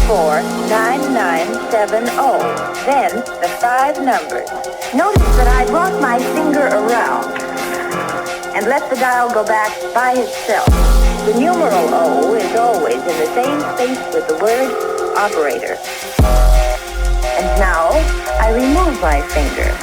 49970. Then the 5 numbers. Notice that I brought my finger around and let the dial go back by itself. The numeral O is always in the same space with the word operator. And now I remove my finger.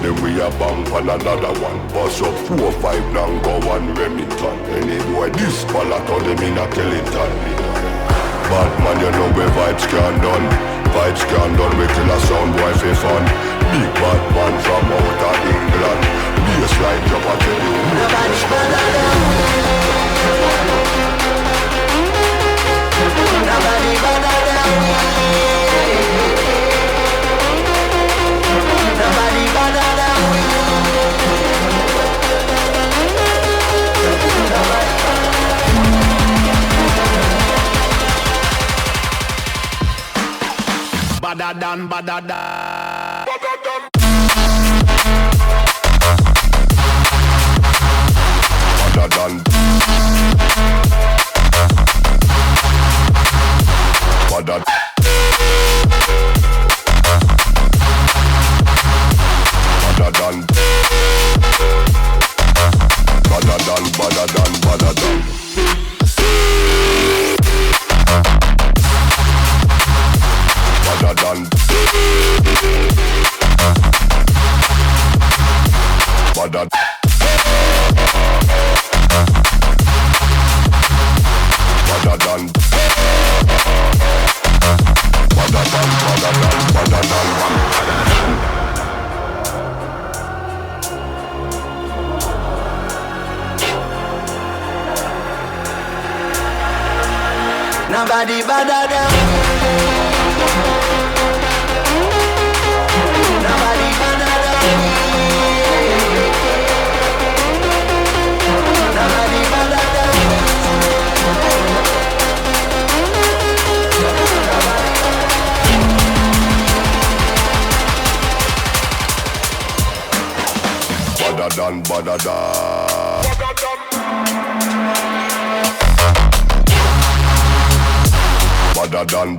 then we a bang on another one. Bust up 4, 5 down, go one Remington. Any boy this ballot all them in a skeleton. Bad man, you know where vibes can done. Vibes can done, we kill a sound boy for fun. Big bad man from out of England. Bassline drop a tell you. Nobody's better than we. Nobody better than we. Nobody better than we. Badder than, badder than. Badder. Nobody better than we. Nobody better than we. Nobody better than we. Badder than, badder than. Badder than.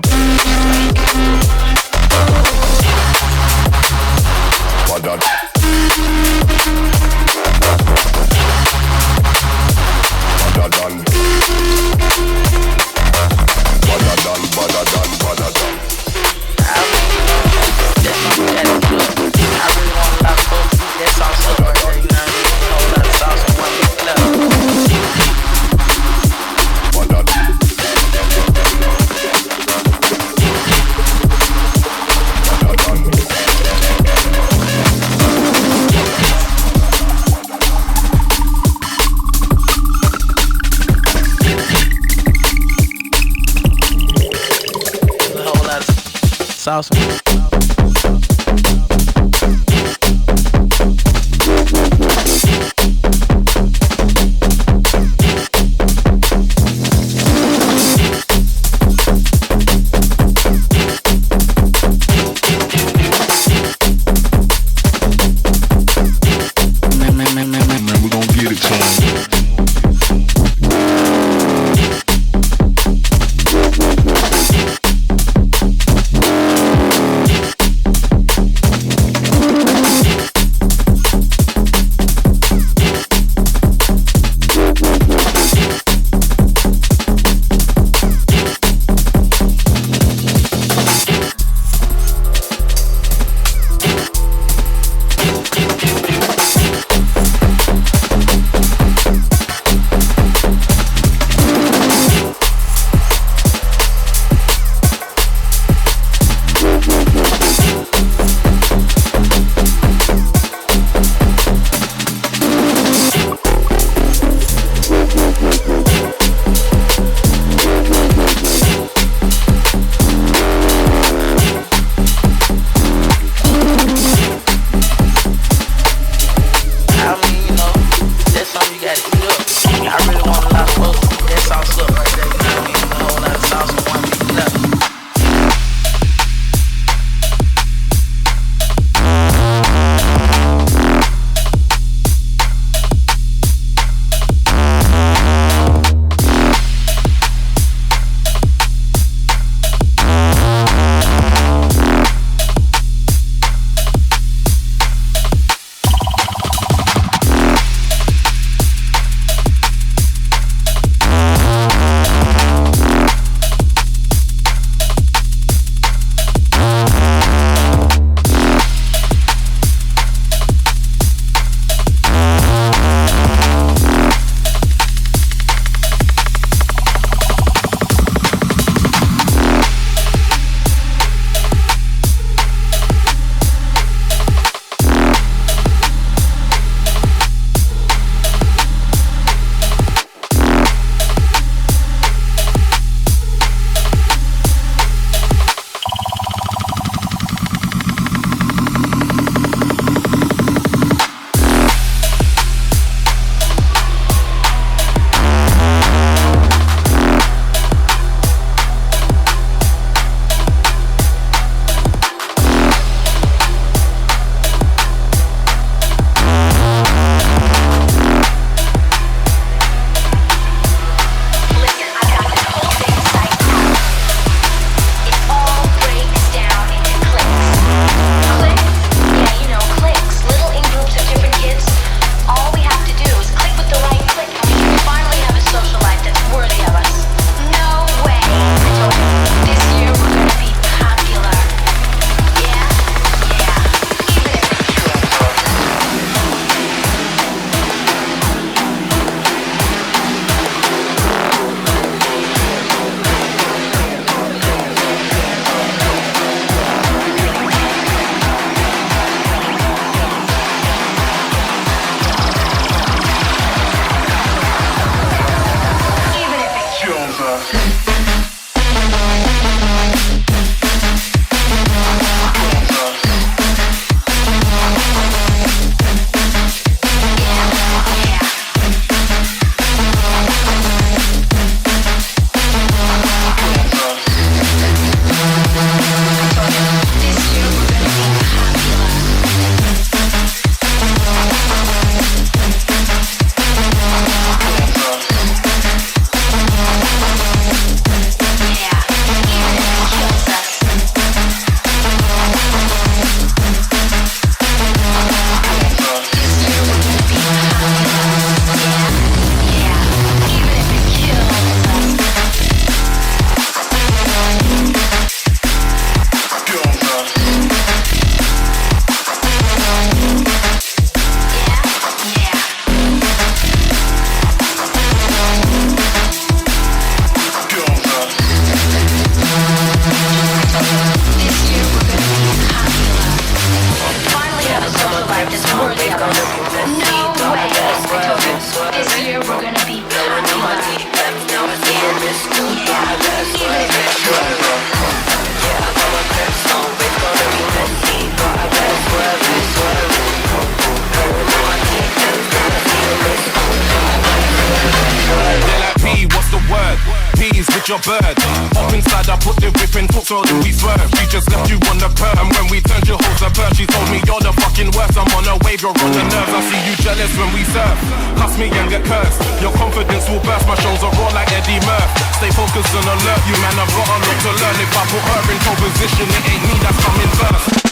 Badder. Badder than. Badder than, badder than, badder than. I really want a lot of folks to eat that sauce up right there, you know what I mean? A whole lot of sauce on one big club. Sauce. We gon' get it to 'em. song, it's gonna be messy. Thought I better swerve it, swerve it. Blowing on my DMs, now I see you miss cool. Thought I better swerve it, swerve it. Yeah, I got my grips on, it's gonna be messy. Thought I better swerve it, swerve it. Blowing on my DMs, now I see you miss cool. Thought I better swerve it, swerve it. They're like, P, what's the word? P's with your bird. Up inside, I put the whip in, took so that we swerve. She just left you on the curb, and when we turned, she holds her bird. She told me you're the fucking worst. I'm on a wave, you're on the nerves. I see you jealous when we serve. Cuss me and get cursed. Your confidence will burst. My shows are raw like Eddie Murphy. Stay focused and alert. You man, I've got a lot to learn. If I put her in pole position, it ain't me that's coming first.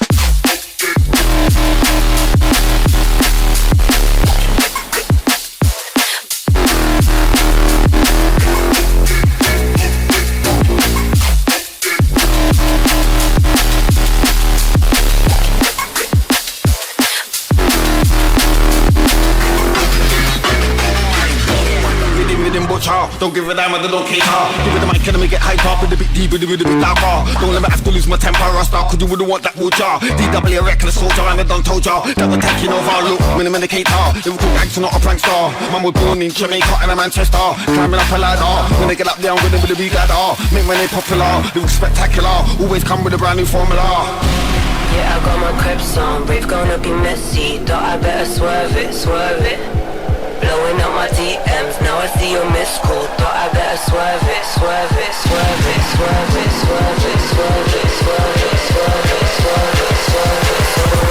Don't give a damn, I don't care. Give it the mic and me get hype up with the big D, with the big darker. Don't let me ask to lose my temper, I start, cause you wouldn't want that water. DW a reckless soldier, and I done told ya that we're taking over. Look, minimicator, Liverpool gangster, not a prankster. Man was born in Jamaica and a Manchester. Climbing up a ladder, when they get up there, I'm with a big ladder. Make when they popular, they look spectacular. Always come with a brand new formula. Yeah, I got my creps on, rave gonna be messy. Thought I better swerve it, swerve it. Blowing up my DMs, now I see your missed call. Thought I better swerve it, swerve it, swerve it, swerve it, swerve it, swerve it, swerve it, swerve it, swerve it, swerve it, swerve it.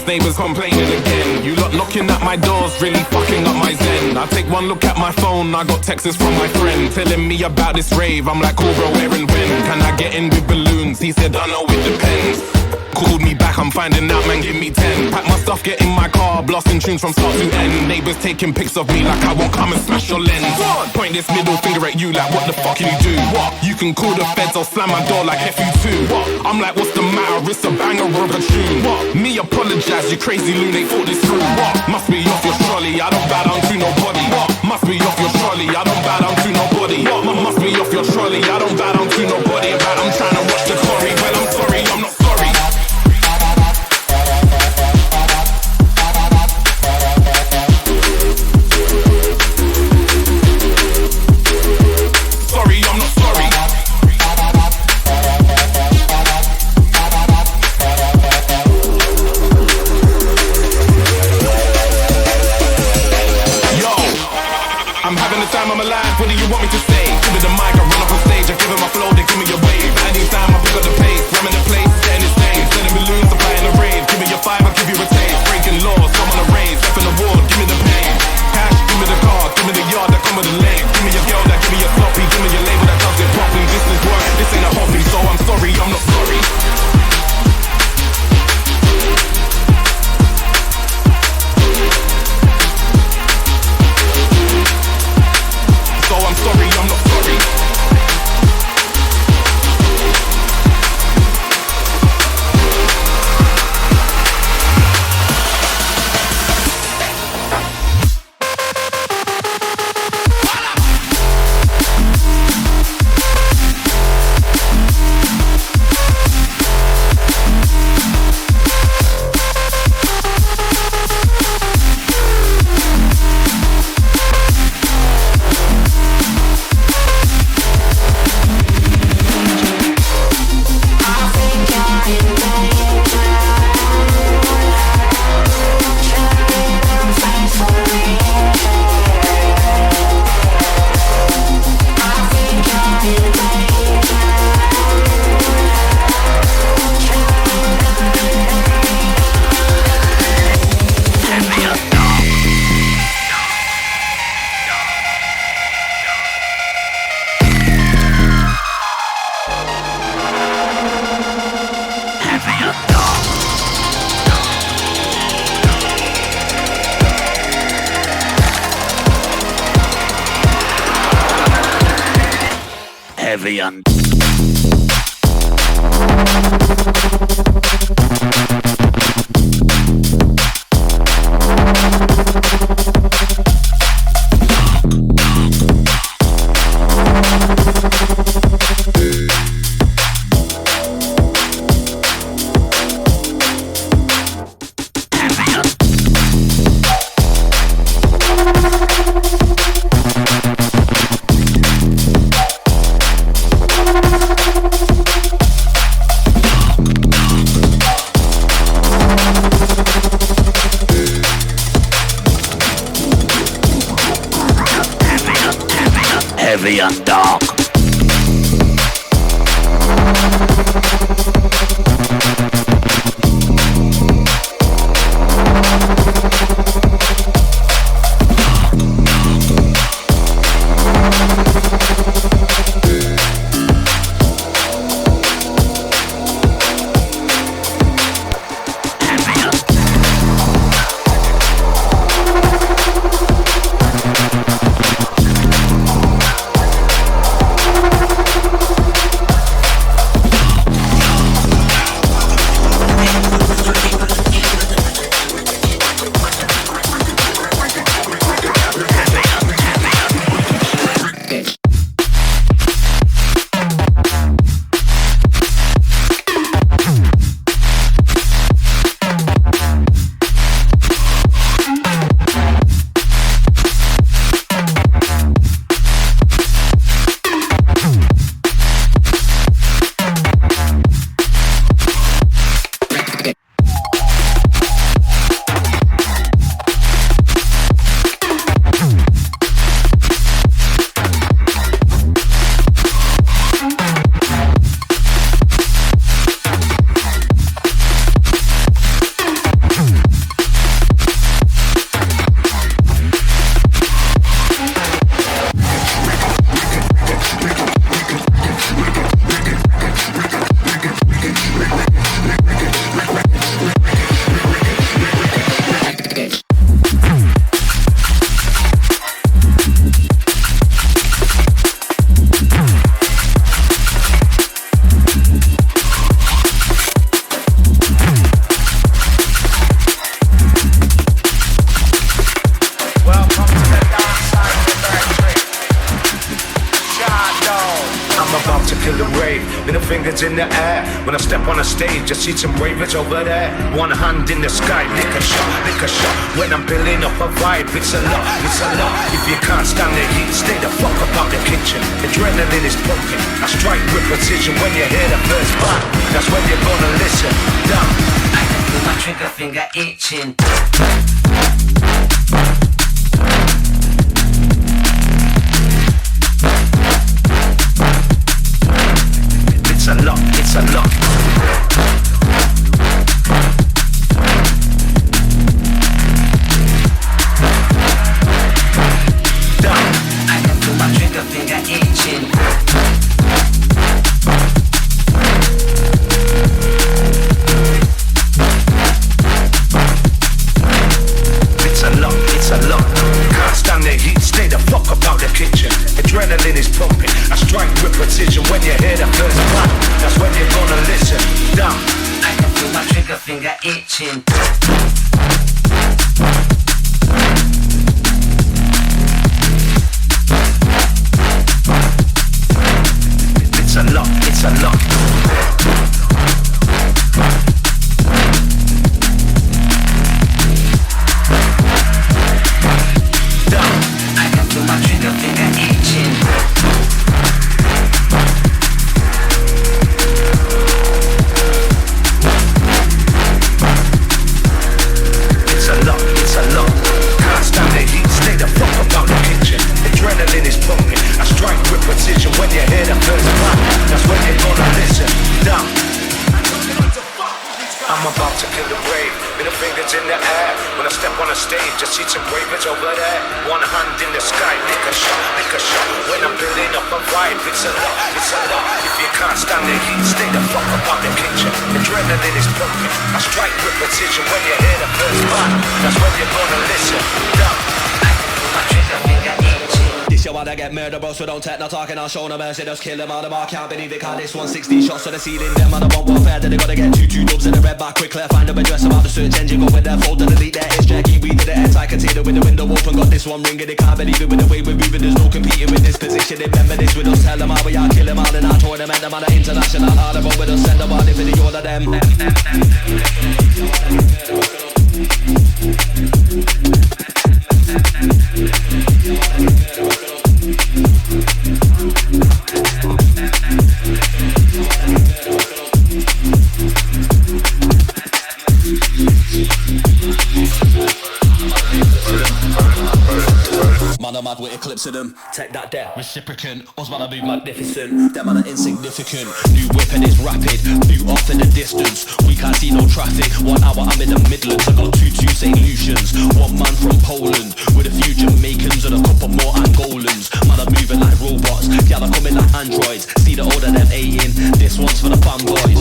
Neighbours complaining again. You lot knocking at my doors, really fucking up my zen. I take one look at my phone, I got texts from my friend telling me about this rave. I'm like, cool bro, where and when? Can I get in with balloons? He said, I know it depends. Called me back, I'm finding out, man, give me 10. Pack my stuff, get in my car, blasting tunes from start to end. Neighbours taking pics of me like I won't come and smash your lens. Point this middle finger at you like, what the fuck can you do? What? You can call the feds, I'll slam my door like FU2. What? I'm like, what's the matter? It's a banger of a tune. What? Me apologise, you crazy loon, they thought this through. What? Must be off your trolley, I don't bow down to nobody. What? Must be off your trolley, I don't bow down to nobody. What? Must be off your trolley, I don't bow down to nobody. About I'm trying to watch the glory. Well, I'm sorry, I'm not sorry. Sorry, I'm not sorry. Yo, I'm having the time of my life. What do you want me to say? Give me the mic, I run up on stage. I give it my flow, they give me a wave. Anytime I pick up the pace, ramming the place, setting the stage. Sending balloons, I'm flying the rave. Give me your 5, I'll give you a taste. Breaking laws, come on a raise. Left in the ward, give me the pain. Cash, give me the car, give me the yard that come with the lane. Give me your girl that give me a sloppy. Give me your label that does it properly. This is work, this ain't a hobby. So I'm sorry, I'm not sorry. So I'm sorry, I'm not sorry. Heavy and heavy and dark. in the air. When I step on a stage, I see some ravers over there. One hand in the sky, lick a shot, lick a shot. When I'm building up a vibe, it's a lot, it's a lot. If you can't stand the heat, stay the fuck up out the kitchen. Adrenaline is pumping, I strike with precision. When you hear the first bang, that's when you're gonna listen. Damn, I can feel my trigger finger itching. It's a lot, it's a lot. Damn, I can feel my trigger finger itching. It's a lot, it's a lot. Can't stand the heat, stay the fuck up out the kitchen. Adrenaline is pumping, I strike with precision. When you hear the first bang, that's when you're gonna listen. Damn, I can feel my trigger finger itching. It's a lot, it's a lot. Damn, I can feel my trigger finger itching. It's a lot, it's a lot. Can't stand the heat, stay the fuck up out the kitchen. Adrenaline is pumping, I strike with precision. When you hear the first bang, that's when you're gonna listen. Damn, I'm about to kill the brave, middle fingers in the air. When I step on a stage, I see some ravers over there. One hand in the sky, lick a shot, lick a shot. When I'm building up a vibe, it's a lot, it's a lot. If you can't stand the heat, stay the fuck up out the kitchen. Adrenaline is pumping, I strike with precision. When you hear the first bang, that's when you're gonna listen. Damn, I can feel my trigger finger itching. This your one that get murdered, bro, so don't take no talking, I'll show no mercy, just kill them all, I can't believe it, can't this 160 shots to the ceiling, them on the one warfare, then they gotta get two dubs in the red back, quick clear, find them address about the search engine, go with their folder, delete their edge, Jackie, we did the airtight container with the window open, got this one ringing, they can't believe it with the way we're moving, there's no competing with this position, they remember this with us, tell them how we are, kill them all in our tournament, them on the international, all about with us, send them all in for the all of them. Man, I'm mad with eclipse of them. Take that there, reciprocant. Us man, I move magnificent. Them man are insignificant. New weapon is rapid. Boot off in the distance. We can't see no traffic. 1 hour, I'm in the Midlands. I got two St. Lucians. One man from Poland with a few Jamaicans and a couple more Angolans. Man, I'm moving like robots. Yeah, I'm coming like androids. See the order them A-in. This one's for the fanboys.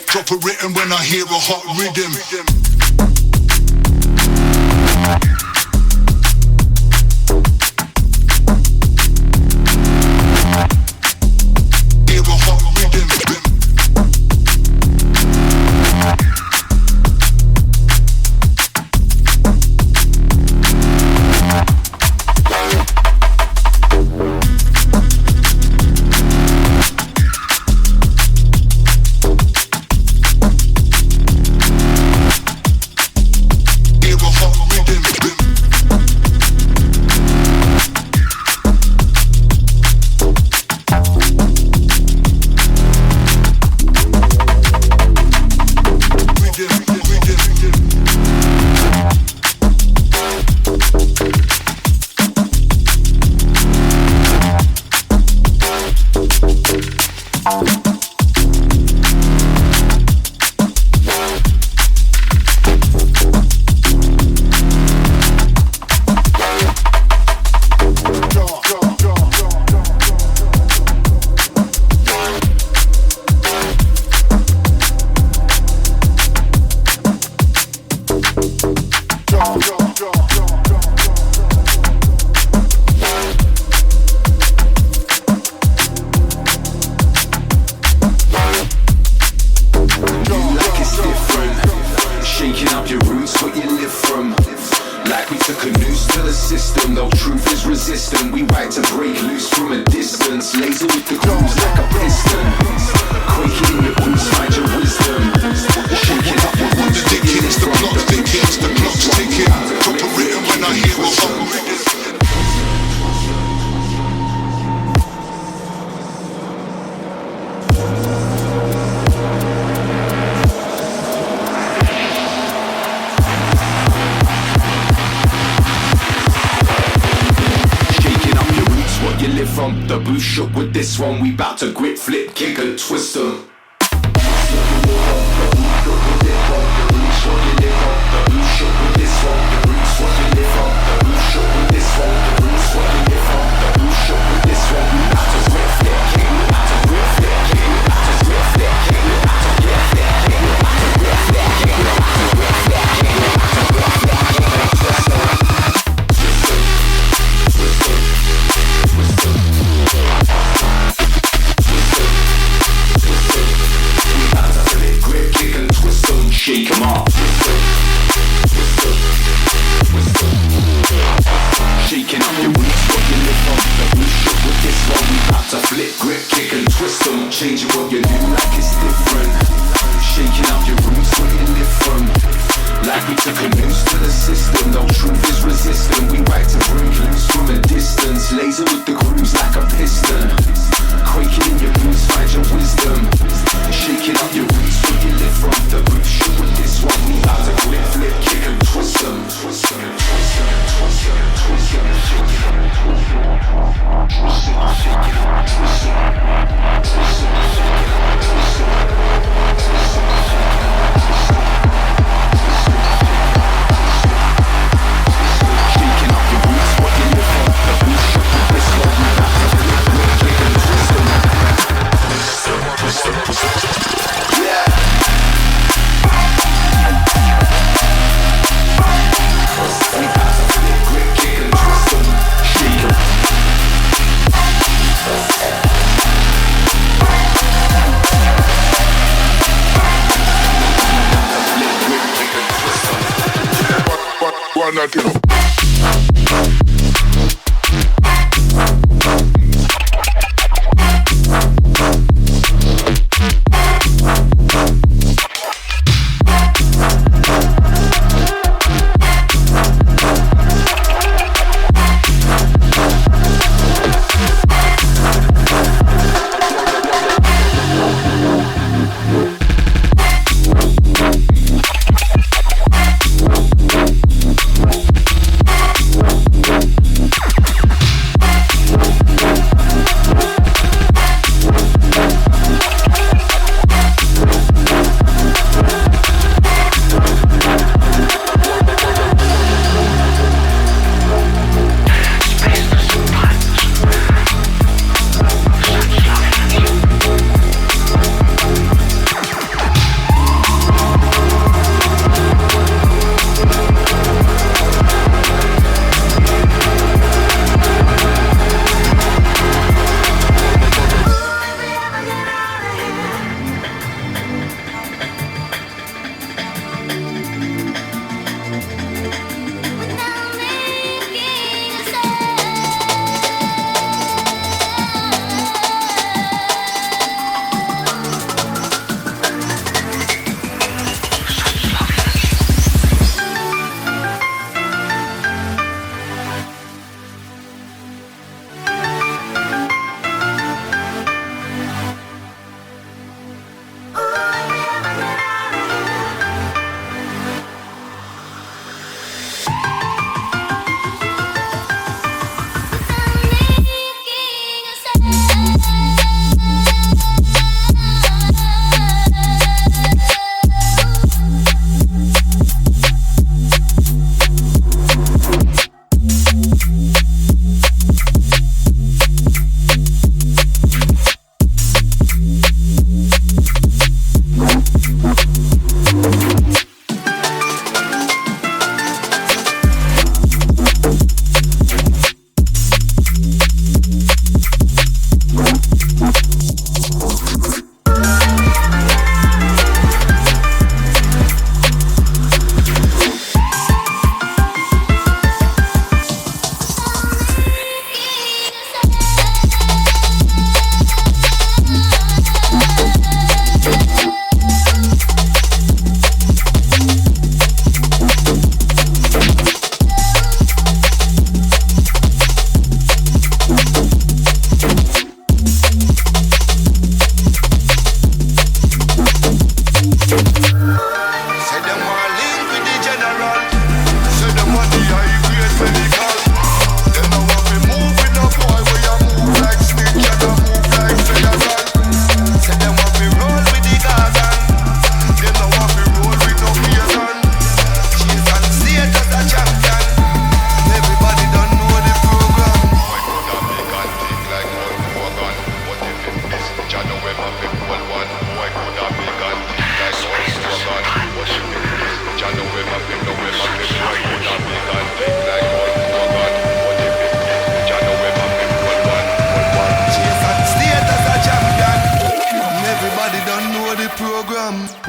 Drop a written when I hear a hot rhythm. This one we bout to grip, flip, kick and twist them.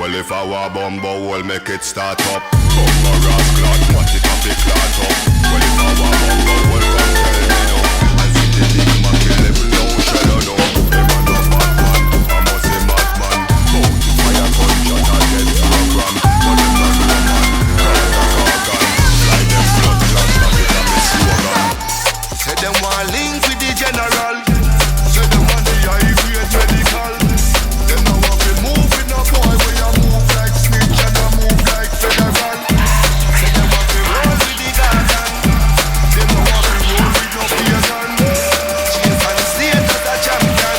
Well, if I were bumbo, we'll make it start up. Bumbo ras clot, what it up, it clot up. Well, if I were bumbo, we'll come tell me no. And see the big man, kill him, no shell, no. Them a no bad man, I must say mad man. Go to fire, gunshot, I get program. But them not no man, cause a organ. Like them blood clot, knock it and miss you again. Say them want link with the general. Say them want the high grade medical. Them now want to move with no boy where you move like snitch and you move like federal. Say them want to roll with the garden. Them now want to roll with no pagan. Chase and state as a champion.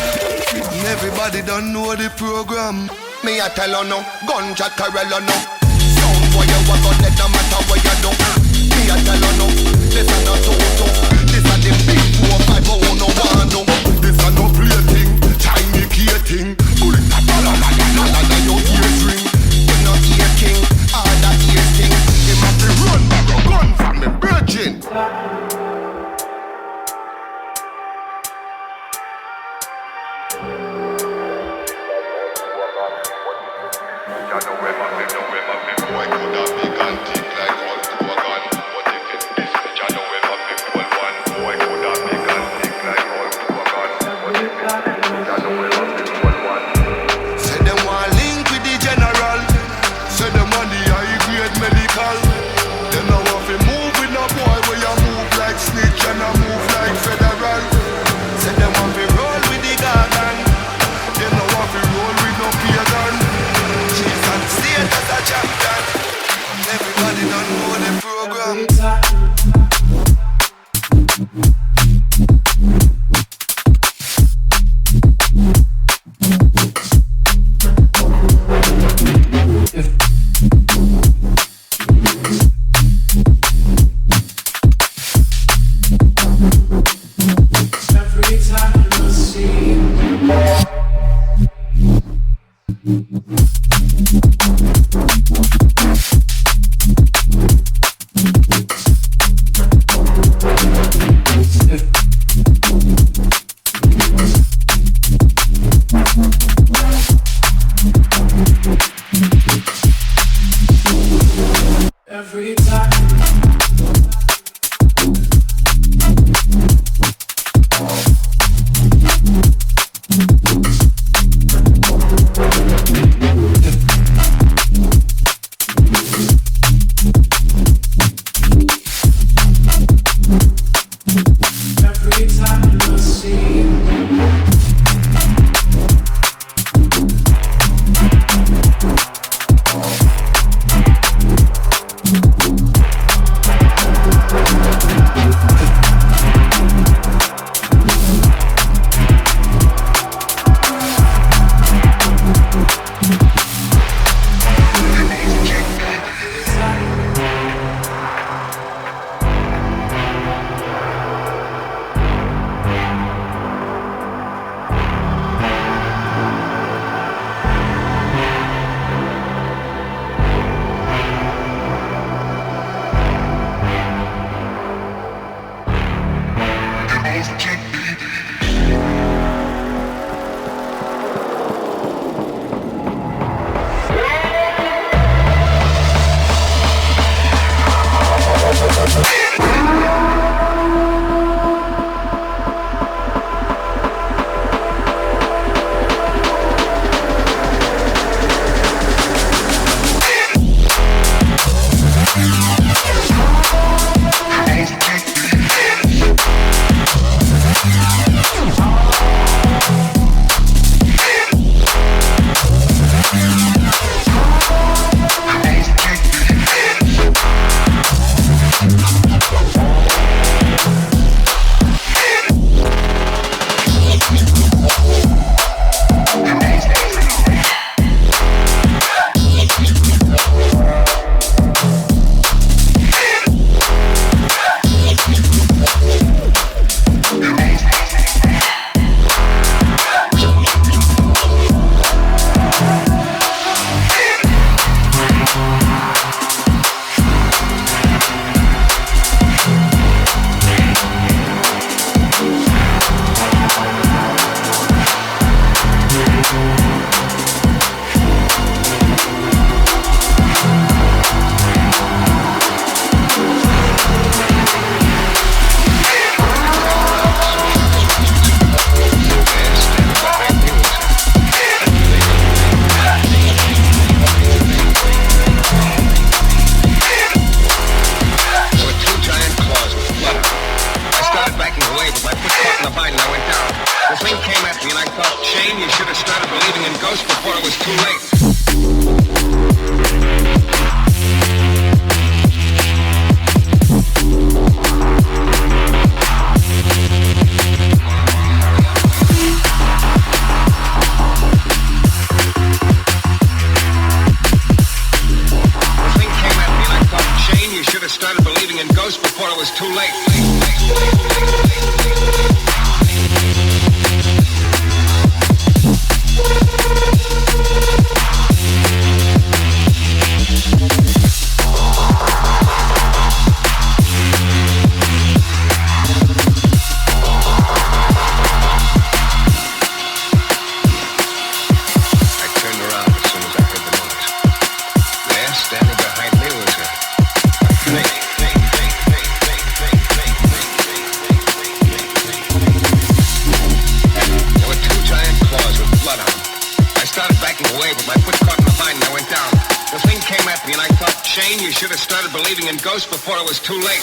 Everybody don't know the program. Me a tell you no, gunshot carrel no. Sound boy you a gun let no matter what you do. Me a tell you no, this a no toto. This a the big 4-5 oh no one no. This a no plaything, tiny key-ting. Bullet a la la la la la la your ears ring. You no ear king, all that ear thing. Him have to run back a gun from me virgin. Boy could have big and thick like Hulk Hogan. But if it's this bitch, I know ever be full one. Boy could have big and thick like Hulk Hogan. But if it's this bitch, I know ever be full one. Say them want link with the general. Say them want the high grade medical. Them now want to move with no boy where you move like snitch and you move like federal. Say them want to roll with the garden. Them now want to roll with no pagan. Chase and state as a champion. Everybody don't know the program. thought, Shane, you should have started believing in ghosts before it was too late. Started believing in ghosts before it was too late. I turned around as soon as I heard the noise. There, standing behind me, was a snake. Away, but my foot caught in the vine and I went down. The thing came at me and I thought, Shane, you should have started believing in ghosts before it was too late.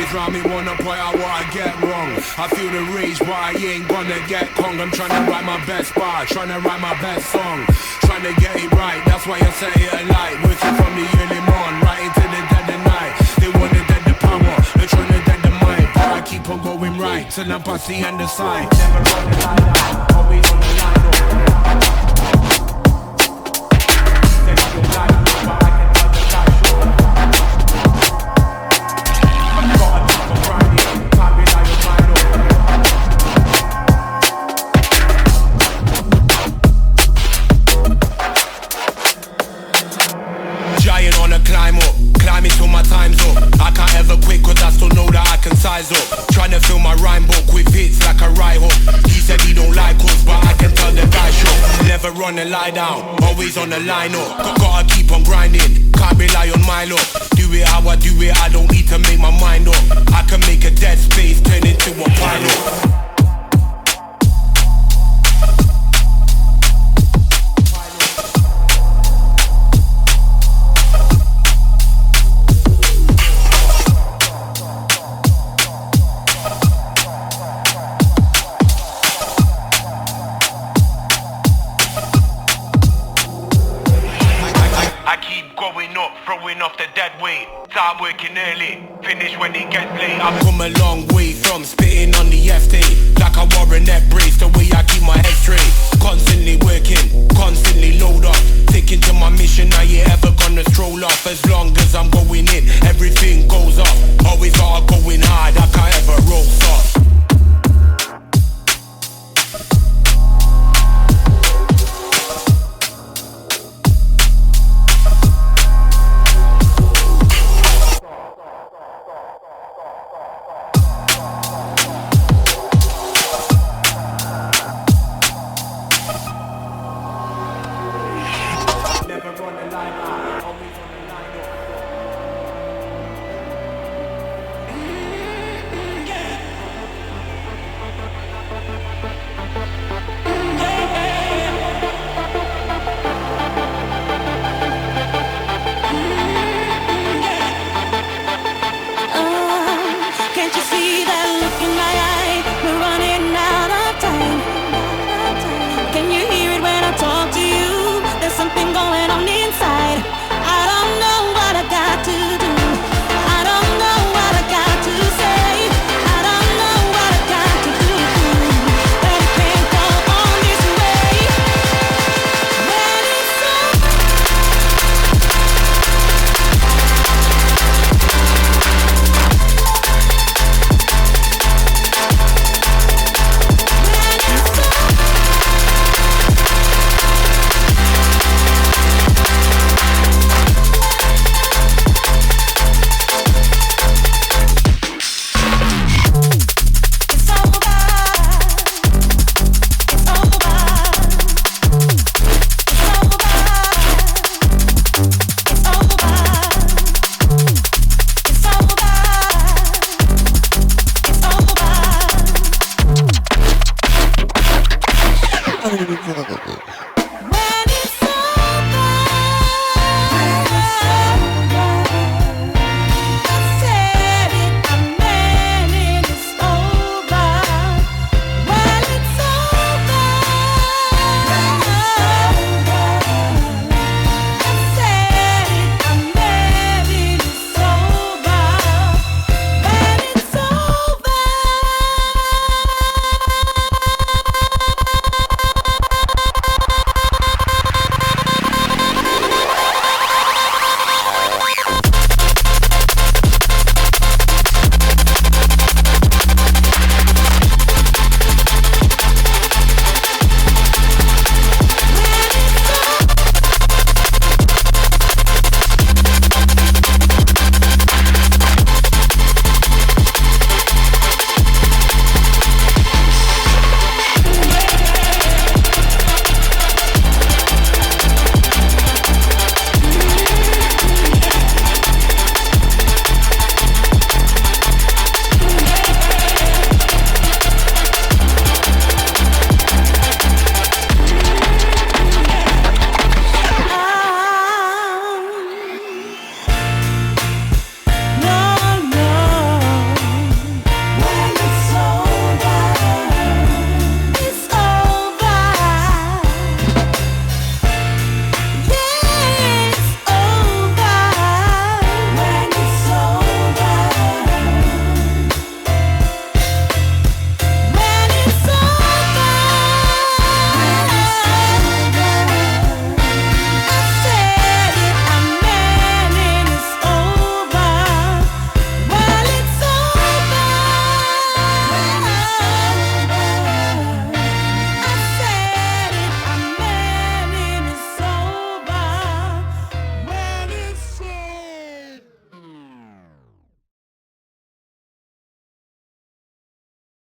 Haters round me wanna point out what I get wrong. I feel the rage but I ain't gonna get Kong. I'm trying to write my best bar, trying to write my best song, trying to get it right, that's why I say it alight. Working from the early morn, right into the dead of night. They want to dead the power, they're trying to dead the mind, but I keep on going right till I'm past the end of sight. Never run the line out, always on the line up. They got the line up, but I can tell the guy short. Gotta keep on grinding, can't be like your mind up. Giant on a climb up, climbing till my time's up. I can't ever quit cause I still know that I can size up. Trying to fill my rhyme book with hits like a right hook. He said he don't like us, but I can tell the guy shook. Never run and lie down, always on the line up. Gotta keep on grinding, can't rely on my luck. Do it how I do it, I don't need to make my mind up. I can make a dead space turn into a pilot. Throwing off the dead weight, start working early, finish when it gets late. I've come a long way from spitting on the F-tape, like I wore a neck brace, the way I keep my head straight. Constantly working, constantly load up, sticking to my mission, I ain't ever gonna stroll off. As long as I'm going in, everything goes up. Always gotta go in hard, I can't ever roll soft.